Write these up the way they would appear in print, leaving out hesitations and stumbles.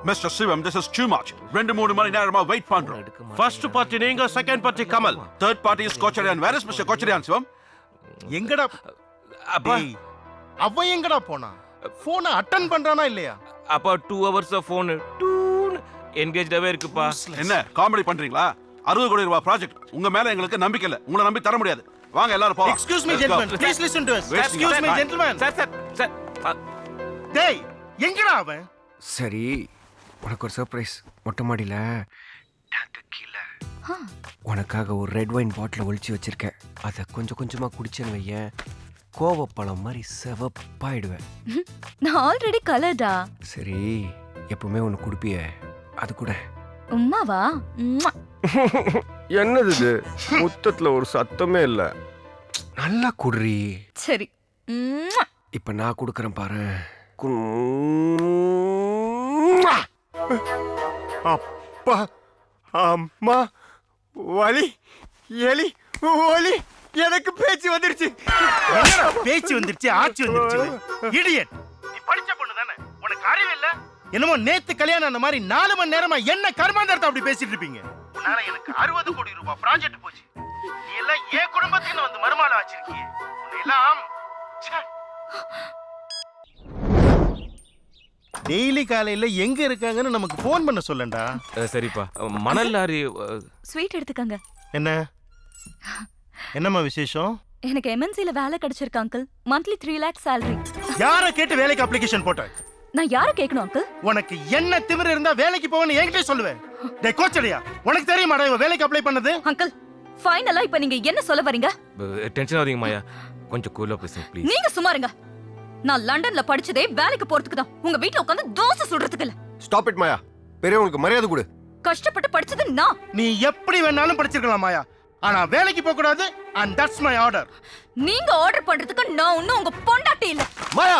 Mr. Shivam, this is too much. 2-3 மணி நேரமா wait பண்றோம். First party நீங்க, second party Kamal, Third party is Kocharian. Where is Mr. Kocharian, Shivam? எங்கடா அப்பா டேய், அவன் எங்கடா போனா? போனை அட்டன் பண்றானா இல்லையா? அப்பா 2 hours ஃபோன் டூன் என்கேஜ்டாவே இருக்குப்பா. என்ன காமெடி பண்றீங்களா? 60 கோடி ரூபாய் ப்ராஜெக்ட். உங்க மேல எங்களுக்கு நம்பிக்கை இல்ல. உங்களை நம்பி தர முடியாது. வாங்க எல்லாரும் போலாம். Excuse me Let's go. gentlemen, please listen to us. Wait, Excuse me gentlemen. Sir டேய், எங்கடா அவன்? சரி, உனக்கு ஒரு சர்ப்ரைஸ். மொட்டை மாடியில் டேங்க்கு கீழே உனக்காக ஒரு ரெட் வைன் பாட்டில் ஒழிச்சு வச்சிருக்கேன். அதை கொஞ்சம் கொஞ்சமாக குடிச்சேன்னு வையேன், கோவப்பழம் மாதிரி செவப்பாயிடுவேன். நான் ஆல்ரெடி கலர்டா. சரி, எப்பவுமே ஒன்று குடிப்பிய, அது கூட. உம்மாவா? என்னது இது? முத்தத்தில் ஒரு சத்தமே இல்லை. நல்லா குடுறி. சரி. இப்போ நான் கொடுக்குறேன் பாரு. அப்பா, அம்மா, வலி, எலி, ஒலி, எனக்கு பேச்சு வந்துருச்சு. என்னடா பேச்சு வந்துருச்சு, ஆட்சி வந்துருச்சு. இடியட். நீ படிச்ச பொண்ணு தானே? உனக்கு அறிவு இல்ல? என்னமோ நேத்து கல்யாணம் அந்த மாதிரி 4 மணி நேரமா என்ன கர்மாந்தரத்தை அப்படி பேசிட்டு இருப்பீங்க. உன்னால எனக்கு 60 கோடி ரூபாய் ப்ராஜெக்ட் போச்சு. நீ எல்லாம் ஏன் குடும்பத்துக்கு வந்து மருமாளா வச்சிருக்கீங்க. உன்னை எல்லாம் டெய்லி காலையில எங்க இருக்காங்கன்னு நமக்கு போன் பண்ண சொல்லண்டா. சரிப்பா. மணல் லாரி ஸ்வீட் எடுத்துக்கங்க. என்னம்மா விசேஷம்? எனக்கு எம்என்சில வேலை கிடைச்சிருக்கு அங்கிள். Monthly 3 lakh salary. யாரை கேட்டு வேலைக்கு அப்ளிகேஷன் போட்ட? நான் யாரை கேட்கணும் அங்கிள்? உனக்கு என்ன திமிரு இருந்தா வேலைக்கு போவன்னு என்கிட்ட சொல்லுவேன். டேய் கோச்சடியா, உனக்கு தெரியுமாடா இவ வேலைக்கு அப்ளை பண்ணது? அங்கிள், ஃபைனலா இப்ப நீங்க என்ன சொல்ல வரீங்க? டென்ஷன் ஆவீங்க மாயா, கொஞ்சம் கூலா பேசுங்க ப்ளீஸ். நீங்க சும்மா இருங்க. நான் லண்டன்ல படிச்சதே வேலைக்கு போறதுக்கு தான். உங்க வீட்ல உட்கார்ந்து தோசை சுடுறதுக்கு இல்ல. ஸ்டாப் இட் மாயா, பெரியவங்களுக்கு மரியாதை கொடு. கஷ்டப்பட்டு படிச்சது நான். நீ எப்படி வேணாலும் படிச்சிருக்கலாம் மாயா, ஆனா வேலைக்கு போக கூடாது. and that's my order. நீங்க ஆர்டர் பண்றதுக்கு நான் ஒண்ணும் உங்க பொண்டாட்டி இல்ல. மாயா,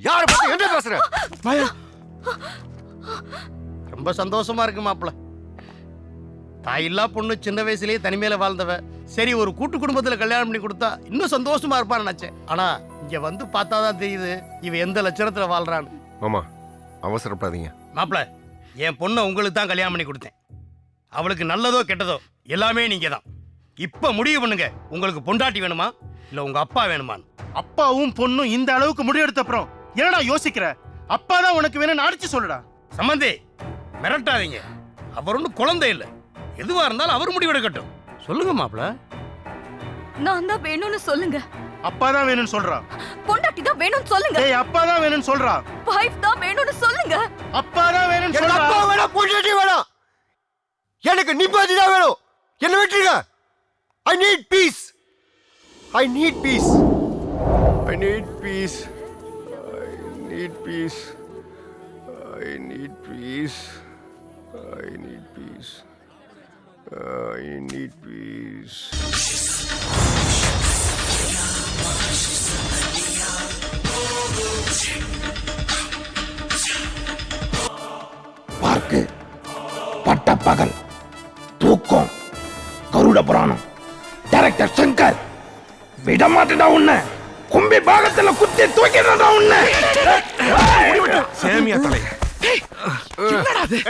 யார பத்தி என்ன பேசுற? மாயா, ரொம்ப சந்தோஷமா இருக்கு மாப்ள. தாயில்லா பொண்ணு சின்ன வயசுலயே தனிமையில வாழ்ந்தவ. சரி, ஒரு கூட்டு குடும்பத்துல கல்யாணம் பண்ணி கொடுத்தா இன்னும் சந்தோஷமா இருப்பான்னு நினைச்சேன். ஆனா இங்க வந்து பார்த்தாதான் தெரியுது இவ எந்த லட்சணத்துல வாழ்றான்னு. மாமா, அவசரப்படாதீங்க. மாப்ள, என் பொண்ணை உங்களுக்கு தான் கல்யாணம் பண்ணி கொடுத்தேன். அவளுக்கு நல்லதோ கெட்டதோ எல்லாமே நீங்க தான். இப்ப முடிவு பண்ணுங்க, உங்களுக்கு பொண்டாட்டி வேணுமா இல்ல உங்க அப்பா வேணுமான்னு. அப்பாவும் பொண்ணும் இந்த அளவுக்கு முடிவெடுத்த அப்புறம் என்னடா யோசிக்கிற? அப்பா தான் உனக்கு வேணும்னு அடிச்சு சொல்லுடா. சம்பந்தி, மிரட்டாதீங்க. அவர் ஒன்றும் குழந்தை இல்லை. எதுவா இருந்தாலும் அவர் முடிவெடுக்கட்டும். சொல்லுங்க மாப்ள. நான் தான் வேணும்னு சொல்லுங்க. அப்பா தான் வேணும்னு சொல்றா. பொண்டாட்டி தான் வேணும்னு சொல்லுங்க. ஏய், அப்பா தான் வேணும்னு சொல்றா. வைஃப் தான் வேணும்னு சொல்லுங்க. அப்பா தான் வேணும்னு சொல்றா. அப்பா வேணா, பொண்டாட்டி வேணா, எனக்கு நிம்மதி தான் வேணும். என்ன விட்டுருங்க. I need peace. I need peace. I need peace. I need peace. I need peace. I need peace. I need peace. Park, பட்டப்பகல், தூக்கம், கருட புராணம், டைரக்டர் சங்கர், விடமாட்டா உன்ன கும்பி பாகத்துல குத்தி தூக்கிடா உன்ன. சேமியா தலை.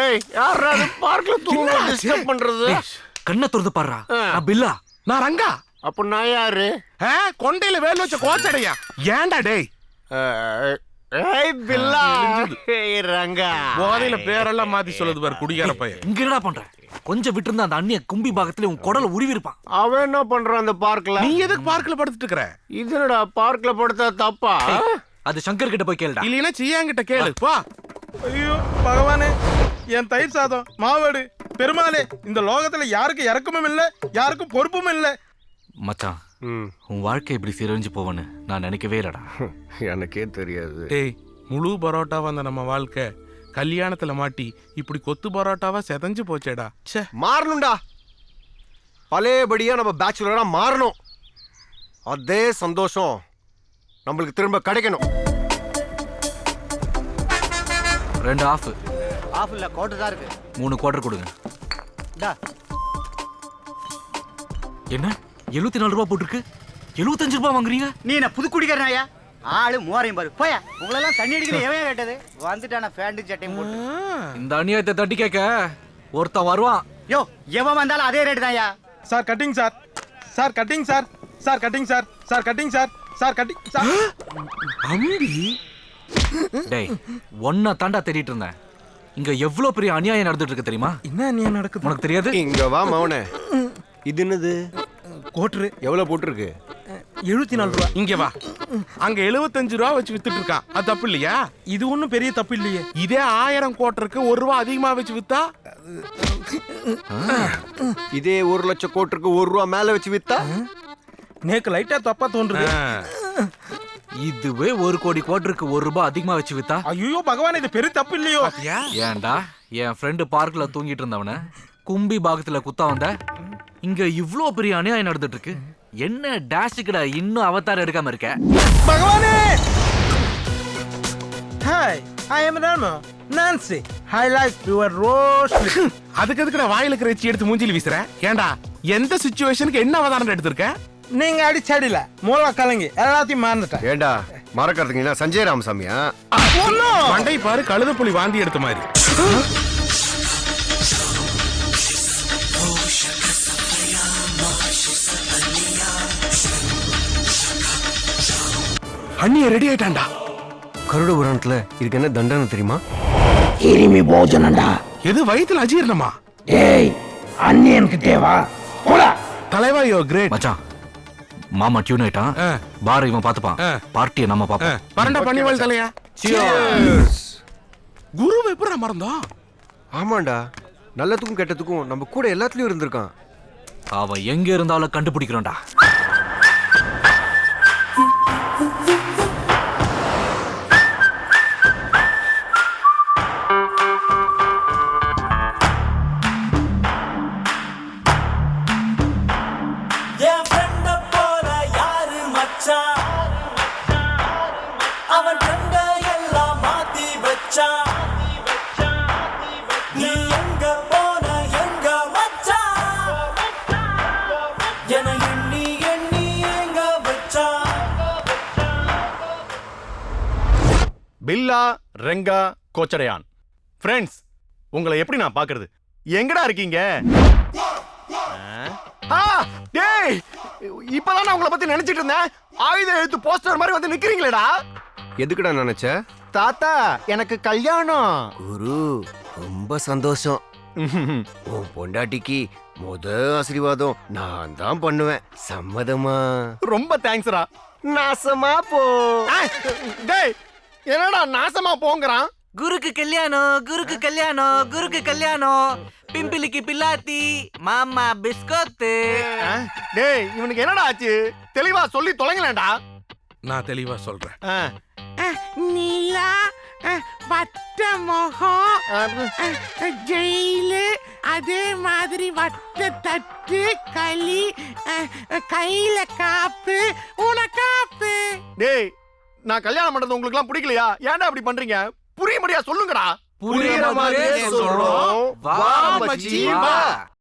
ஏய், யாரா அது பார்க்ல தூங்க டிஸ்டர்ப் பண்றது? கண்ணை துறந்து பாடுறா. நான் பில்லா. நான் ரங்கா. அப்ப நான் யாரு? கொண்டையில வேல் வச்ச கோச்சடையா. ஏன்டா டேய்? ஏய் பில்லா. ஏய் ரங்கா. போதையில பேரெல்லாம் மாத்தி சொல்லுது பாரு குடிகார பையன். இங்க என்னடா பண்ற? கொஞ்சம் விட்டு இருந்தா அந்த அண்ணிய கும்பி பாகத்துல உன் குடல உருவி இருப்பான். அவன் என்ன பண்றான் அந்த பார்க்ல? நீ எதுக்கு பார்க்ல படுத்துட்டு இருக்கற? இது என்னடா பார்க்ல படுத்தா தப்பா? அது சங்கர் கிட்ட போய் கேளுடா. இல்லைன்னா சியாங்கிட்ட கேளு. பா. ஐயோ பகவானே, என் தயிர் சாதம், மாவடு, பெருமாளே, இந்த லோகத்துல யாருக்கு இறக்கமும் இல்ல, யாருக்கும் பொறுப்பும் இல்ல. மச்சான், உன் வாழ்க்கை இப்படி சிரஞ்சு போவன்னு நான் நினைக்கவே இல்லடா. எனக்கே தெரியாது. டேய், முழு பரோட்டாவா அந்த நம்ம வாழ்க்கை கல்யாணத்துல மாட்டி இப்படி கொத்து பரோட்டாவா செதஞ்சு போச்சேடா. ச்சே, மாறணும்டா. பழையபடியா நம்ம பேச்சுலரா மாறணும். அதே சந்தோஷம் நம்மளுக்கு திரும்ப கிடைக்கணும். 2 ஆஃப். ஆஃப் இல்ல, கோட்டை தான் இருக்கு. 3 குவார்டர் கொடுங்க. டா. என்ன 74 ரூபாய் போட்டுருக்கு? 75 ரூபாய் வாங்குறீங்க? நீ என்ன புது குடிகாரனாயா? ஆளு மோரையும் பாரு போயா உங்களெல்லாம் தண்ணி அடிக்கணும் எவன் கேட்டது வந்துட்டான பேண்ட் சட்டையும் போட்டு இந்த அநியாயத்தை தட்டி கேட்க ஒருத்தன் வருவான். யோ எவன் வந்தாலும் அதே ரேட்டு தான்யா sir cutting sir sir cutting sir sir cutting sir sir cutting sir sir cutting sir. Ambi டேய் ஒன்ன தாண்டா தேடிட்டு இருந்தேன். இங்க எவ்வளவு பெரிய அநியாயம் நடந்துட்டு இருக்கு தெரியுமா? என்ன நீ நடக்குது உனக்கு தெரியாது? இங்க வா மவனே. இது என்னது? கோட்ரு எவ்வளவு போட்டிருக்கு? 74 ரூபா. இங்க வா. அங்க 75 ரூபா வச்சு வித்துட்டு இருக்கான். அது தப்பு இல்லையா? இது ஒண்ணும் பெரிய தப்பு இல்லையே. இதே 1000 கோட்டருக்கு 1 ரூபா அதிகமா வச்சு வித்தா? இதே 1 லட்சம் கோட்டுக்கு 1 ரூபா மேல வச்சு வித்தா? நேக்கு லைட்டா தப்பா தோன்றுது. இதுவே 1 கோடி கோட்டருக்கு 1 ரூபாய் அதிகமா வச்சு வித்தா? ஐயோ பகவான் இது பெரிய தப்பு இல்லையோ? ஏன்டா என் ஃப்ரெண்டு பார்க்ல தூங்கிட்டு இருந்தவன கும்பி பாகத்துல குத்தா வந்த? இங்க இவ்ளோ பெரிய அநியாயம் நடந்துட்டு இருக்கு. என்ன டேஷுக்குடா இன்னும் அவதாரம் எடுக்காம இருக்க? பகவானே! Hi, I am Rama. Nancy, I like your rose. அதுக்கு எதுக்குடா வாயில இருக்கிற எச்சி எடுத்து மூஞ்சில வீசுற? ஏன்டா எந்த சிச்சுவேஷனுக்கு என்ன அவதாரம் எடுத்திருக்க? நீங்க அடிச்சடில மூளை கலங்கி எல்லாத்தையும் மறந்துட்டேன். ஏண்டா மறக்கிறதுங்களா சஞ்சய் ராமசாமியா? மண்டை பாரு கழுத புலி வாந்தி எடுத்த மாதிரி. அண்ணிய ரெடி ஆயிட்டான்டா. கருட புராணத்துல இதுக்கு என்ன தண்டனை தெரியுமா? கிருமி போஜனம்டா. எது வயித்துல அஜீரணமா? ஏய் அண்ணியனுக்கு தேவா போடா. தலைவா யோ கிரேட். மச்சான் மாமா டியூன் ஆயிட்டான். பார் இவன் பாத்துப்பான். பார்ட்டியை நம்ம பாப்போம். பரண்டா பண்ணிவாள் தலையா. குரு எப்படா மறந்தோம்? ஆமாண்டா, நல்லதுக்கும் கெட்டதுக்கும் நம்ம கூட எல்லாத்துலயும் இருந்திருக்கான். அவன் எங்க இருந்தாலும் கண்டுபிடிக்கிறோம்டா. பில்லா ரெங்கா கோச்சடையான் ஃப்ரெண்ட்ஸ், உங்களை எப்படி நான் பாக்குறது? எங்கடா இருக்கீங்க? டேய், இப்பதான் நான் உங்களை பத்தி நினைச்சிட்டு இருந்தேன். ஆயுத எழுத்து போஸ்டர் மாதிரி வந்து நிக்கிறீங்களேடா. எதுக்குடா நினைச்ச? தாத்தா, எனக்கு கல்யாணம். குரு ரொம்ப சந்தோஷம். உன் பொண்டாட்டிக்கு ஆசீர்வாதம் நான் தான் பண்ணுவேன். சம்மதமா? ரொம்ப தேங்க்ஸ்ரா. நாசமா போ. டேய், என்னடா நாசமா போங்கறான்? குருக்கு கல்யாணம், குருக்கு கல்யாணம், குருக்கு கல்யாணம். பிம்பிலிக்கு பில்லாத்தி, மாமா பிஸ்கோத்து. டேய், இவனுக்கு என்னடா ஆச்சு? தெளிவா சொல்லி தொலைங்களேன்டா. நான் தெளிவா சொல்றேன். நீலா வட்ட முகம், ஜெயிலு, அதே மாதிரி வட்ட தட்டு, களி, கையில காப்பு, உனக்காப்பு. டேய், நான் கல்யாணம் பண்றது உங்களுக்கு எல்லாம் பிடிக்கலையா? ஏன்டா அப்படி பண்றீங்க? புரியும்படியா சொல்லுங்கடா. புரியுற மாதிரியே சொல்றோம். வா மச்சி, வா.